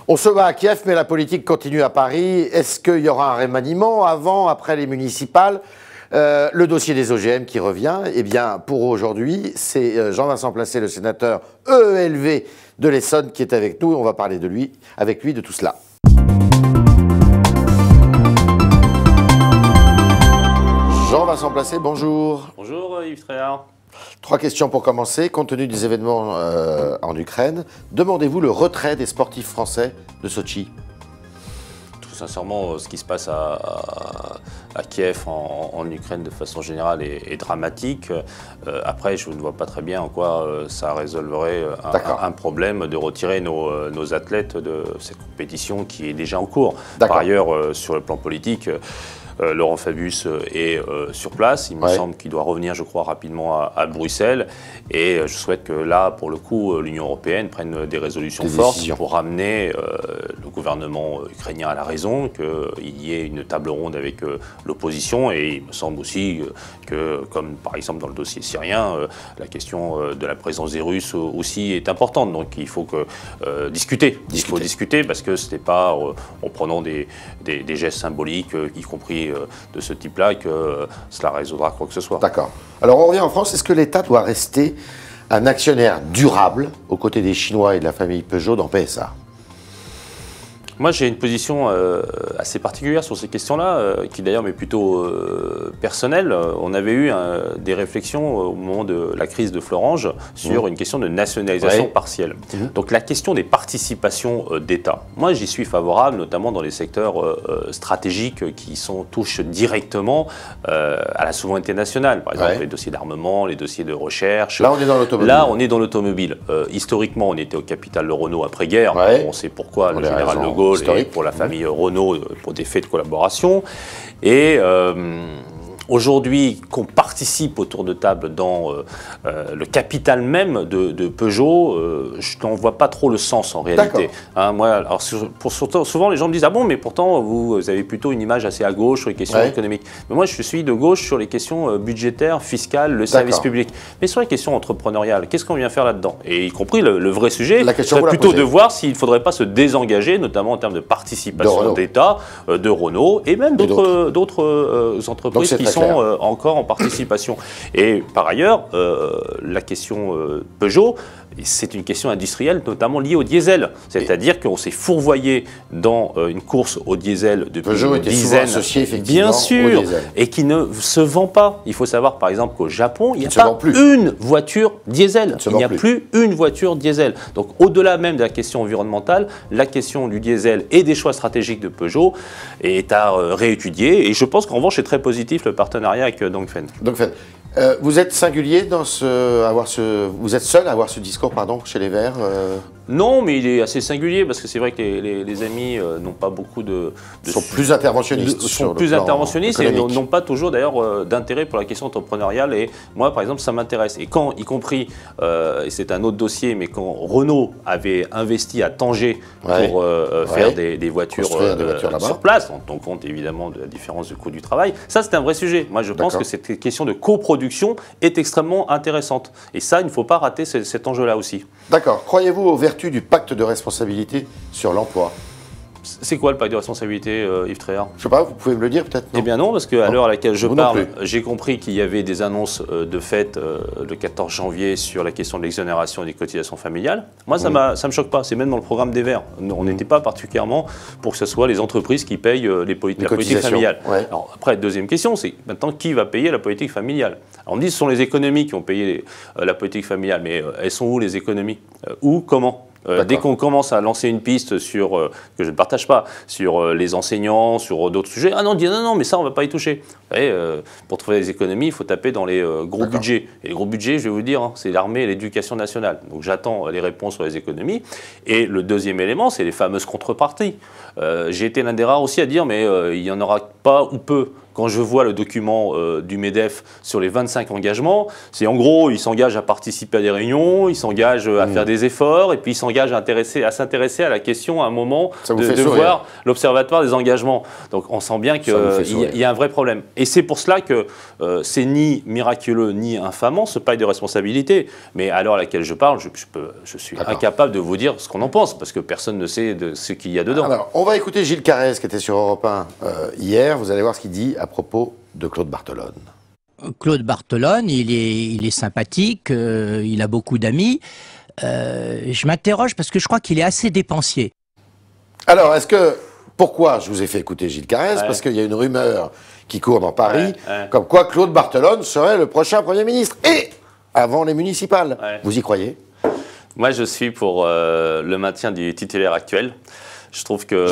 On se bat à Kiev, mais la politique continue à Paris. Est-ce qu'il y aura un remaniement avant, après les municipales? Le dossier des OGM qui revient, eh bien, pour aujourd'hui, c'est Jean-Vincent Placé, le sénateur EELV de l'Essonne, qui est avec nous. On va parler avec lui de tout cela. Jean-Vincent Placé, bonjour. Bonjour Yves Tréhard. 3 questions pour commencer. Compte tenu des événements en Ukraine, demandez-vous le retrait des sportifs français de Sotchi? Tout sincèrement, ce qui se passe à Kiev, en Ukraine de façon générale, est dramatique. Après, je ne vois pas très bien en quoi ça résolverait un problème de retirer nos athlètes de cette compétition qui est déjà en cours. Par ailleurs, sur le plan politique, Laurent Fabius est sur place. Il me semble qu'il doit revenir, je crois, rapidement à Bruxelles. Et je souhaite que là, pour le coup, l'Union européenne prenne des résolutions fortes pour ramener le gouvernement ukrainien à la raison, qu'il y ait une table ronde avec l'opposition. Et il me semble aussi que, comme par exemple dans le dossier syrien, la question de la présence des Russes aussi est importante. Donc il faut discuter. Il faut discuter parce que ce n'est pas en prenant des gestes symboliques, y compris de ce type-là, que cela résoudra quoi que ce soit. D'accord. Alors on revient en France. Est-ce que l'État doit rester un actionnaire durable aux côtés des Chinois et de la famille Peugeot dans PSA? Moi, j'ai une position assez particulière sur ces questions-là, qui d'ailleurs m'est plutôt personnelle. On avait eu des réflexions au moment de la crise de Florange sur une question de nationalisation partielle. Donc la question des participations d'État, moi j'y suis favorable, notamment dans les secteurs stratégiques qui touchent directement à la souveraineté nationale. Par exemple, les dossiers d'armement, les dossiers de recherche. Là, on est dans l'automobile. Là, on est dans l'automobile. Historiquement, on était au capital de Renault après-guerre. On sait pourquoi, le général de Gaulle et pour la famille Renault pour des faits de collaboration. Et aujourd'hui, qu'on participe autour de table dans le capital même de Peugeot, je n'en vois pas trop le sens en réalité. Moi, alors, souvent, les gens me disent « Ah bon, mais pourtant, vous avez plutôt une image assez à gauche sur les questions économiques. » Mais moi, je suis de gauche sur les questions budgétaires, fiscales, le service public. Mais sur les questions entrepreneuriales, qu'est-ce qu'on vient faire là-dedans? Et y compris le vrai sujet, c'est plutôt de voir s'il ne faudrait pas se désengager, notamment en termes de participation d'État, de Renault, et même d'autres entreprises qui sont encore en participation. Et par ailleurs, la question Peugeot, c'est une question industrielle notamment liée au diesel. C'est-à-dire qu'on s'est fourvoyé dans une course au diesel depuis Peugeot une dizaine d'années, bien sûr, et qui ne se vend pas. Il faut savoir par exemple qu'au Japon, il n'y a pas une voiture diesel. Il n'y a plus une voiture diesel. Donc au-delà même de la question environnementale, la question du diesel et des choix stratégiques de Peugeot est à réétudier. Et je pense qu'en revanche, c'est très positif le partenariat avec Dongfeng. Vous êtes singulier dans vous êtes seul à avoir ce discours, chez les Verts Non, mais il est assez singulier parce que c'est vrai que les amis n'ont pas beaucoup sont plus interventionnistes. Sont plus interventionnistes et n'ont pas toujours d'ailleurs d'intérêt pour la question entrepreneuriale. Et moi, par exemple, ça m'intéresse. Et quand, y compris, et c'est un autre dossier, mais quand Renault avait investi à Tanger pour faire des voitures sur place, en tenant compte évidemment de la différence de coût du travail, ça c'est un vrai sujet. Moi, je pense que cette question de coproduction est extrêmement intéressante. Et ça, il ne faut pas rater cet enjeu-là aussi. D'accord. Croyez-vous aux vertus du pacte de responsabilité sur l'emploi? C'est quoi le pacte de responsabilité, Yves Tréhard? Je ne sais pas, vous pouvez me le dire peut-être? Eh bien non, parce qu'à l'heure à laquelle je parle, j'ai compris qu'il y avait des annonces de fait le 14 janvier sur la question de l'exonération des cotisations familiales. Moi, ça ne me choque pas, c'est même dans le programme des Verts. On n'était pas particulièrement pour que ce soit les entreprises qui payent la politique familiale. Alors, après, deuxième question, c'est maintenant qui va payer la politique familiale? Alors, on dit que ce sont les économies qui ont payé la politique familiale, mais elles sont où les économies? Où? Comment? Dès qu'on commence à lancer une piste sur, que je ne partage pas, sur les enseignants, sur d'autres sujets, ah non, on dit non, mais ça, on ne va pas y toucher. Vous savez, pour trouver des économies, il faut taper dans les gros budgets. Et les gros budgets, je vais vous dire, c'est l'armée et l'éducation nationale. Donc j'attends les réponses sur les économies. Et le deuxième élément, c'est les fameuses contreparties. J'ai été l'un des rares aussi à dire, mais il n'y en aura pas ou peu quand je vois le document du MEDEF sur les 25 engagements, c'est en gros, il s'engage à participer à des réunions, il s'engage à faire des efforts, et puis il s'engage à s'intéresser à la question à un moment de voir l'observatoire des engagements. Donc on sent bien qu'il y a un vrai problème. Et c'est pour cela que c'est ni miraculeux ni infamant, ce paille de responsabilité. Mais à l'heure à laquelle je parle, je suis incapable de vous dire ce qu'on en pense, parce que personne ne sait de ce qu'il y a dedans. Alors, on va écouter Gilles Carrez, qui était sur Europe 1 hier. Vous allez voir ce qu'il dit à propos de Claude Barthelone. Claude Barthelone, il est sympathique, il a beaucoup d'amis. Je m'interroge parce que je crois qu'il est assez dépensier. Alors, pourquoi je vous ai fait écouter Gilles Carrez? Parce qu'il y a une rumeur qui court dans Paris, comme quoi Claude Barthelone serait le prochain Premier ministre. Et avant les municipales. Vous y croyez? Moi, je suis pour le maintien du titulaire actuel. Je trouve que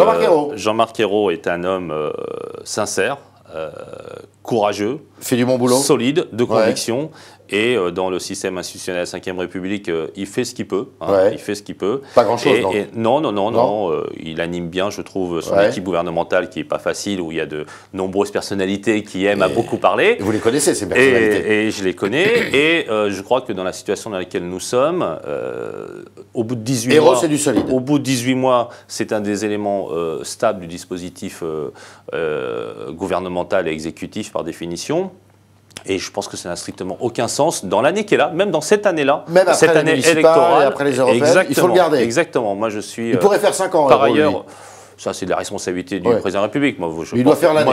Jean-Marc Ayrault est un homme sincère, courageux, fait du bon boulot, solide, de conviction. Et dans le système institutionnel de la Ve République, il fait ce qu'il peut. Il fait ce qu'il peut. Pas grand-chose, non. Non. Il anime bien, je trouve, son équipe gouvernementale qui n'est pas facile, où il y a de nombreuses personnalités qui aiment à beaucoup parler. Vous les connaissez, ces personnalités? Et je les connais. Et je crois que dans la situation dans laquelle nous sommes, au bout de 18 mois... c'est du solide. Au bout de 18 mois, c'est un des éléments stables du dispositif gouvernemental et exécutif par définition. Et je pense que ça n'a strictement aucun sens dans l'année qui est là, même dans cette année-là, même après cette année électorale, et après les européennes, il faut le garder. Exactement. Moi, je suis. Il pourrait faire 5 ans. Par ailleurs. Ça, c'est de la responsabilité du président de la République. Moi,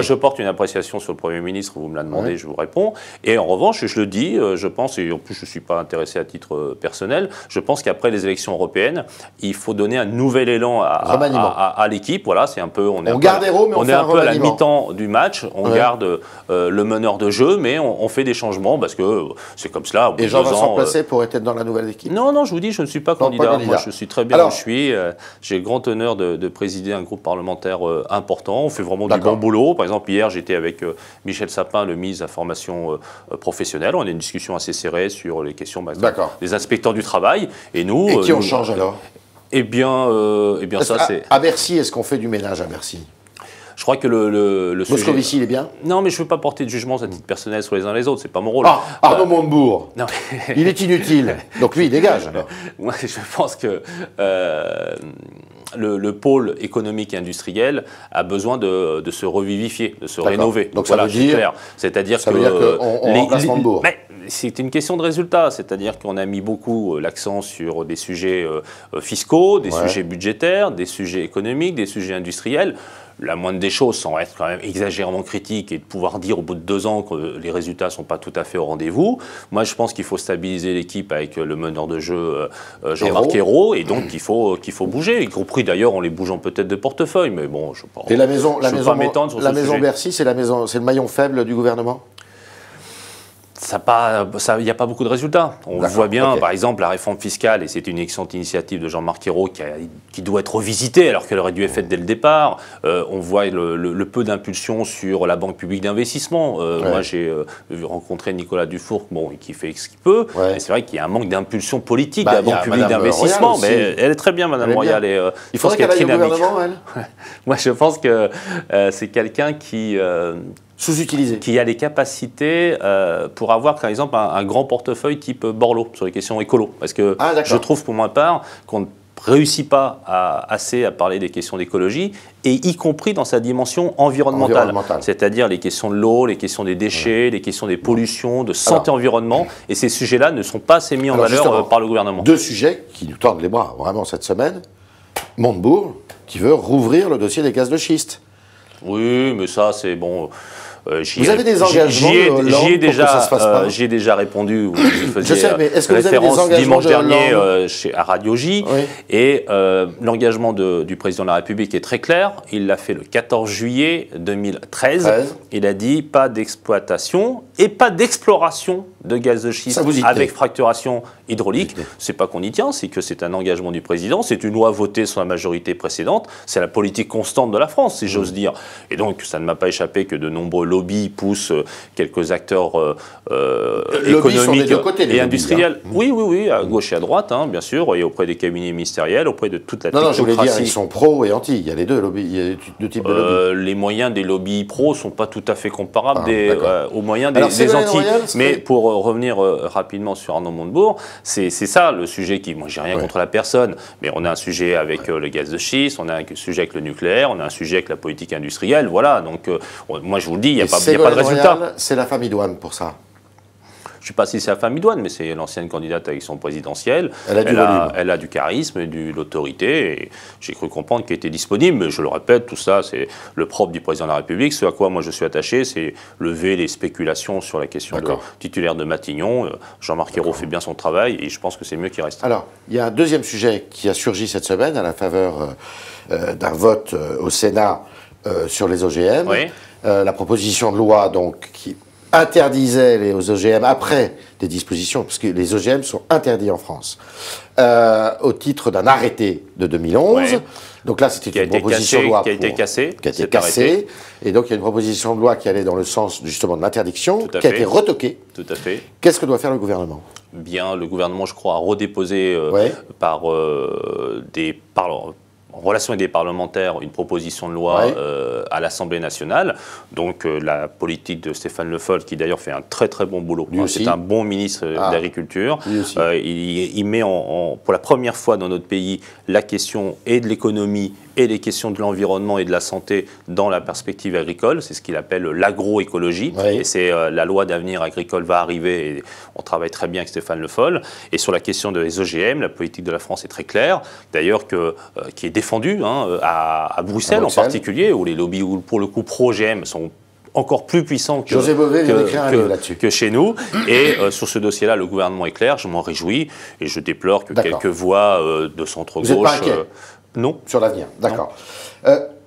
je porte une appréciation sur le Premier ministre, vous me la demandez, je vous réponds. Et en revanche, je le dis, je pense, et en plus je ne suis pas intéressé à titre personnel, je pense qu'après les élections européennes, il faut donner un nouvel élan à l'équipe. Voilà, c'est un peu... On est un peu à la mi-temps du match, on garde le meneur de jeu, mais on fait des changements parce que c'est comme cela. Et Jean-Vincent Placé pourrait être dans la nouvelle équipe? Non, je vous dis, je ne suis pas candidat. Moi, je suis très bien où je suis. J'ai le grand honneur de présider un groupe parlementaire important. On fait vraiment du bon boulot. Par exemple, hier, j'étais avec Michel Sapin, le ministre de la formation professionnelle. On a une discussion assez serrée sur les questions des inspecteurs du travail. Et nous... Et qui on change alors? Eh bien ça, c'est... À Bercy, est-ce qu'on fait du ménage à Bercy? Je crois que le Moscovici, il est bien? Non, mais je ne veux pas porter de jugement à titre personnel sur les uns les autres, c'est pas mon rôle. Arnaud Montebourg, il est inutile. Donc lui, il dégage alors. Moi, je pense que le pôle économique et industriel a besoin de se revivifier, de se rénover. Donc voilà, ça veut dire, c'est-à-dire qu'on remplace Montebourg. C'est une question de résultat, c'est-à-dire qu'on a mis beaucoup l'accent sur des sujets fiscaux, des sujets budgétaires, des sujets économiques, des sujets industriels. La moindre des choses, sans être quand même exagérément critique et de pouvoir dire au bout de 2 ans que les résultats ne sont pas tout à fait au rendez-vous. Moi, je pense qu'il faut stabiliser l'équipe avec le meneur de jeu Jean-Marc Ayrault, et donc qu'il faut bouger, y compris d'ailleurs en les bougeant peut-être de portefeuille. Mais bon, je ne sais pas. Et la maison Bercy, c'est le maillon faible du gouvernement? Il n'y a pas beaucoup de résultats. On voit bien, par exemple, la réforme fiscale, et c'est une excellente initiative de Jean-Marc Ayrault qui doit être revisitée alors qu'elle aurait dû être faite dès le départ. On voit le peu d'impulsion sur la Banque publique d'investissement. Moi, j'ai rencontré Nicolas Dufourcq, qui fait ce qu'il peut. Et c'est vrai qu'il y a un manque d'impulsion politique de la Banque publique d'investissement. Mais elle est très bien, Madame Royal. Il faudrait qu'elle aille au gouvernement, elle. Moi, je pense que c'est quelqu'un qui... sous-utilisé. Qui a les capacités pour avoir, par exemple, un grand portefeuille type Borloo sur les questions écolo. Parce que je trouve, pour ma part, qu'on ne réussit pas assez à parler des questions d'écologie, et y compris dans sa dimension environnementale. C'est-à-dire les questions de l'eau, les questions des déchets, les questions des pollutions, de santé-environnement. Et ces sujets-là ne sont pas assez mis en valeur par le gouvernement. 2 sujets qui nous tordent les bras, vraiment, cette semaine. Montebourg, qui veut rouvrir le dossier des gaz de schiste. Oui, mais ça, c'est bon... vous avez des engagements J'y ai déjà répondu. Je sais, mais est-ce que vous avez des engagements dimanche dernier à Radio J. Et l'engagement du président de la République est très clair. Il l'a fait le 14 juillet 2013. Il a dit pas d'exploitation et pas d'exploration de gaz de schiste avec fracturation hydraulique. C'est pas qu'on y tient, c'est que c'est un engagement du président, c'est une loi votée sous la majorité précédente, c'est la politique constante de la France, si j'ose dire. Et donc, ça ne m'a pas échappé que de nombreux lobbies poussent quelques acteurs économiques et industriels. Oui, à gauche et à droite, hein, bien sûr, et auprès des cabinets ministériels, auprès de toute la technocratie. Non, je voulais dire, ils sont pro et anti, il y a les deux lobbies, il y a deux types de lobbies. Les moyens des lobbies pro ne sont pas tout à fait comparables aux moyens des anti. Mais pour revenir rapidement sur Arnaud Montebourg, c'est ça le sujet qui... Moi, j'ai rien contre la personne, mais on a un sujet avec le gaz de schiste, on a un sujet avec le nucléaire, on a un sujet avec la politique industrielle, voilà. Donc, moi, je vous le dis, il n'y a pas de résultat. C'est la famille Douane pour ça. Je ne sais pas si c'est la famille Douane, mais c'est l'ancienne candidate à l'élection présidentielle. Elle a du charisme et de l'autorité. Et j'ai cru comprendre qu'elle était disponible. Mais je le répète, tout ça, c'est le propre du président de la République. Ce à quoi moi je suis attaché, c'est lever les spéculations sur la question de titulaire de Matignon. Jean-Marc Ayrault fait bien son travail et je pense que c'est mieux qu'il reste. Alors, il y a un deuxième sujet qui a surgi cette semaine à la faveur d'un vote au Sénat sur les OGM. Oui. La proposition de loi donc, qui interdisait les OGM après des dispositions, parce que les OGM sont interdits en France, au titre d'un arrêté de 2011. Ouais. Donc là, c'était une proposition de loi qui a été cassée. Qui a été cassée. Et donc, il y a une proposition de loi qui allait dans le sens, justement, de l'interdiction, qui a été retoquée. Tout à fait. Qu'est-ce que doit faire le gouvernement ? Bien, le gouvernement, je crois, a redéposé en relation avec des parlementaires, une proposition de loi à l'Assemblée nationale. Donc la politique de Stéphane Le Foll, qui d'ailleurs fait un très très bon boulot. C'est un bon ministre de l'Agriculture. Il met pour la première fois dans notre pays la question et de l'économie et les questions de l'environnement et de la santé dans la perspective agricole. C'est ce qu'il appelle l'agroécologie. Et c'est la loi d'avenir agricole va arriver et on travaille très bien avec Stéphane Le Foll. Et sur la question des OGM, la politique de la France est très claire. D'ailleurs, qui est défendue à Bruxelles en particulier, où les lobbies, pour le coup, pro-OGM sont encore plus puissant que chez nous. Et sur ce dossier-là, le gouvernement est clair, je m'en réjouis, et je déplore que quelques voix de centre-gauche... Vous n'êtes pas inquiet non. Sur l'avenir, d'accord.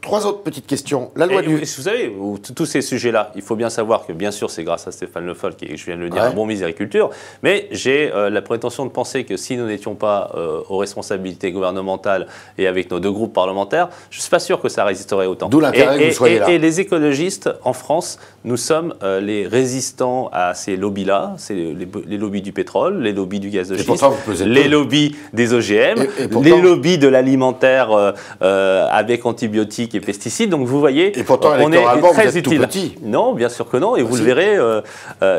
Trois autres petites questions. La loi vous savez, tous ces sujets-là, il faut bien savoir que, bien sûr, c'est grâce à Stéphane Le Foll, qui, je viens de le dire, un bon ministre de l'Agriculture, mais j'ai la prétention de penser que si nous n'étions pas aux responsabilités gouvernementales et avec nos deux groupes parlementaires, je ne suis pas sûr que ça résisterait autant. D'où l'intérêt que vous soyez là. Et les écologistes, en France, nous sommes les résistants à ces lobbies-là, c'est les lobbies du pétrole, les lobbies du gaz de schiste, les lobbies des OGM, les lobbies de l'alimentaire avec antibiotiques et pesticides. Donc vous voyez, et pourtant, on est très vous êtes utile. Tout petit. Non, bien sûr que non. Et vous le verrez,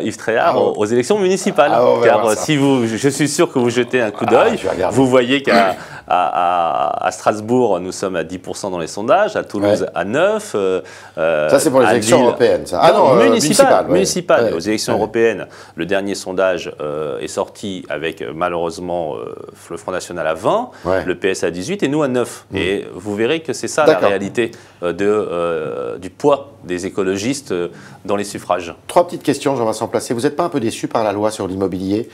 Yves Tréhard, aux élections municipales. Car si je suis sûr que vous jetez un coup d'œil, vous voyez qu'à Strasbourg, nous sommes à 10% dans les sondages, à Toulouse à 9%. Ça, c'est pour les élections européennes. Ça. Ah non, municipales. Aux élections européennes, le dernier sondage est sorti avec malheureusement le Front National à 20, le PS à 18 et nous à 9. Et vous verrez que c'est ça la réalité du poids des écologistes dans les suffrages. Trois petites questions, Jean-Vincent Placé. Vous n'êtes pas un peu déçu par la loi sur l'immobilier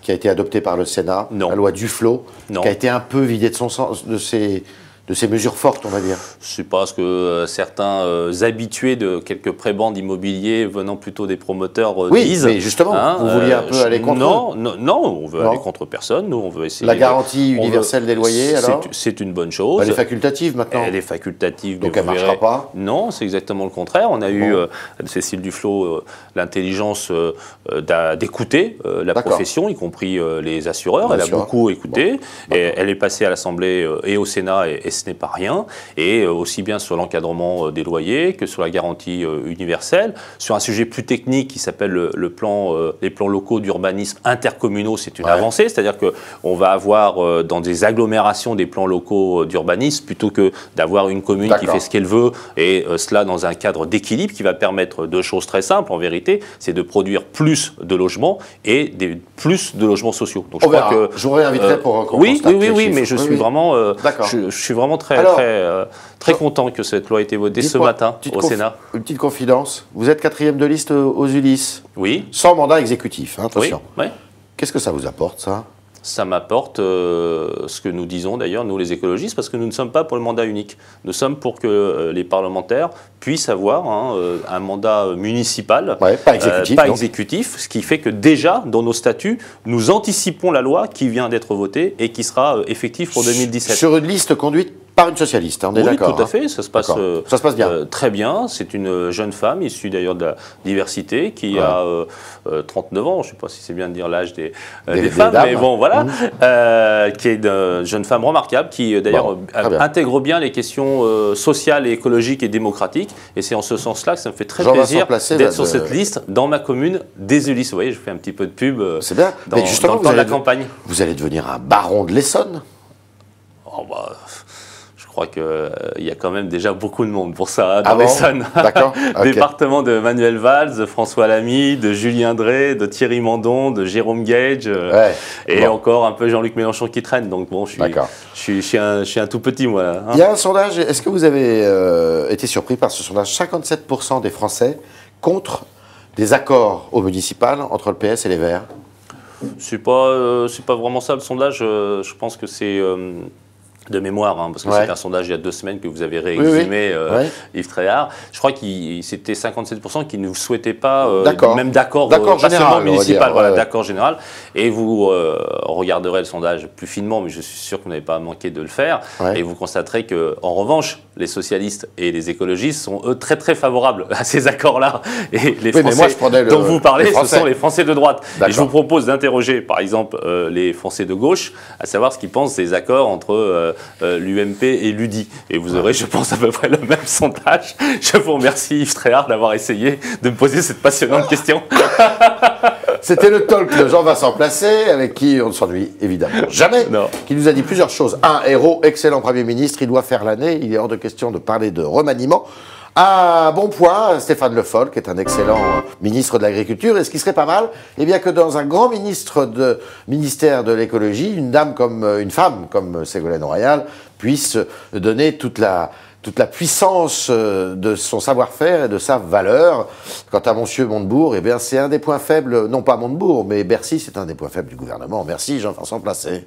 qui a été adoptée par le Sénat, la loi Duflot, qui a été un peu vidée de son sens, de ces mesures fortes, on va dire? C'est parce que certains habitués de quelques prébendes immobiliers venant plutôt des promoteurs disent... Oui, mais justement, vous vouliez un peu aller contre Non, on veut aller contre personne. Nous, on veut essayer... La garantie universelle des loyers, alors? C'est une bonne chose. Elle est facultative, maintenant? Elle est facultative. Donc elle ne marchera pas? Non, c'est exactement le contraire. On a eu, Cécile Duflot, l'intelligence d'écouter la profession, y compris les assureurs. Elle a beaucoup écouté. Et elle est passée à l'Assemblée et au Sénat, et ce n'est pas rien, et aussi bien sur l'encadrement des loyers que sur la garantie universelle. Sur un sujet plus technique qui s'appelle les plans locaux d'urbanisme intercommunaux, c'est une avancée, c'est-à-dire qu'on va avoir dans des agglomérations des plans locaux d'urbanisme plutôt que d'avoir une commune qui fait ce qu'elle veut, et cela dans un cadre d'équilibre qui va permettre deux choses très simples en vérité, c'est de produire plus de logements et plus de logements sociaux. Donc je vous réinviterai pour oui, mais je suis vraiment je suis vraiment très content que cette loi ait été votée ce matin au Sénat. Une petite confidence, vous êtes 4e de liste aux Ulysse. Oui. Sans mandat exécutif, attention. Oui. Qu'est-ce que ça vous apporte, ça? Ça m'apporte ce que nous disons d'ailleurs, nous les écologistes, parce que nous ne sommes pas pour le mandat unique. Nous sommes pour que les parlementaires puissent avoir un mandat municipal, pas exécutif, ce qui fait que déjà, dans nos statuts, nous anticipons la loi qui vient d'être votée et qui sera effective pour 2017. Sur une liste conduite par une socialiste, on est d'accord. Oui, tout à fait, ça se passe bien. Très bien, c'est une jeune femme issue d'ailleurs de la diversité qui a 39 ans, je ne sais pas si c'est bien de dire l'âge des femmes, mais bon voilà, qui est une jeune femme remarquable qui d'ailleurs intègre bien les questions sociales et écologiques et démocratiques, et c'est en ce sens-là que ça me fait très plaisir d'être sur cette liste dans ma commune des Ulysses. Vous voyez, je fais un petit peu de pub dans la campagne. Vous allez devenir un baron de l'Essonne. Je crois qu'il y a quand même déjà beaucoup de monde pour ça dans l'Essonne. D'accord. Département de Manuel Valls, de François Lamy, de Julien Drey, de Thierry Mandon, de Jérôme Gage, et encore un peu Jean-Luc Mélenchon qui traîne. Donc bon, je suis un tout petit, moi. Hein. Il y a un sondage, est-ce que vous avez été surpris par ce sondage? 57% des Français contre des accords au municipal entre le PS et les Verts. C'est pas vraiment ça le sondage. Je pense que c'est... de mémoire, parce que c'est un sondage il y a 2 semaines que vous avez réexhumé, Yves Tréhard. Je crois que c'était 57% qui ne souhaitaient pas, même d'accord général, municipal, d'accord général. Et vous regarderez le sondage plus finement, mais je suis sûr que vous n'avez pas manqué de le faire, et vous constaterez qu'en revanche, les socialistes et les écologistes sont eux très très favorables à ces accords-là. Et les Français dont vous parlez, ce sont les Français de droite. Et je vous propose d'interroger par exemple les Français de gauche, à savoir ce qu'ils pensent des accords entre l'UMP et l'UDI. Et vous aurez, je pense, à peu près le même sondage. Je vous remercie Yves Tréhard d'avoir essayé de me poser cette passionnante question. C'était le talk de Jean-Vincent Placé, avec qui on ne s'ennuie évidemment jamais, qui nous a dit plusieurs choses. Un héros, excellent Premier ministre, il doit faire l'année, il est hors de question de parler de remaniement. Un bon point, Stéphane Le Foll, qui est un excellent ministre de l'Agriculture. Et ce qui serait pas mal, eh bien que dans un grand ministère de l'écologie, une femme comme Ségolène Royal puisse donner toute la puissance de son savoir-faire et de sa valeur. Quant à monsieur Montebourg, eh bien c'est un des points faibles, non pas Montebourg, mais Bercy, c'est un des points faibles du gouvernement. Merci Jean-Vincent Placé.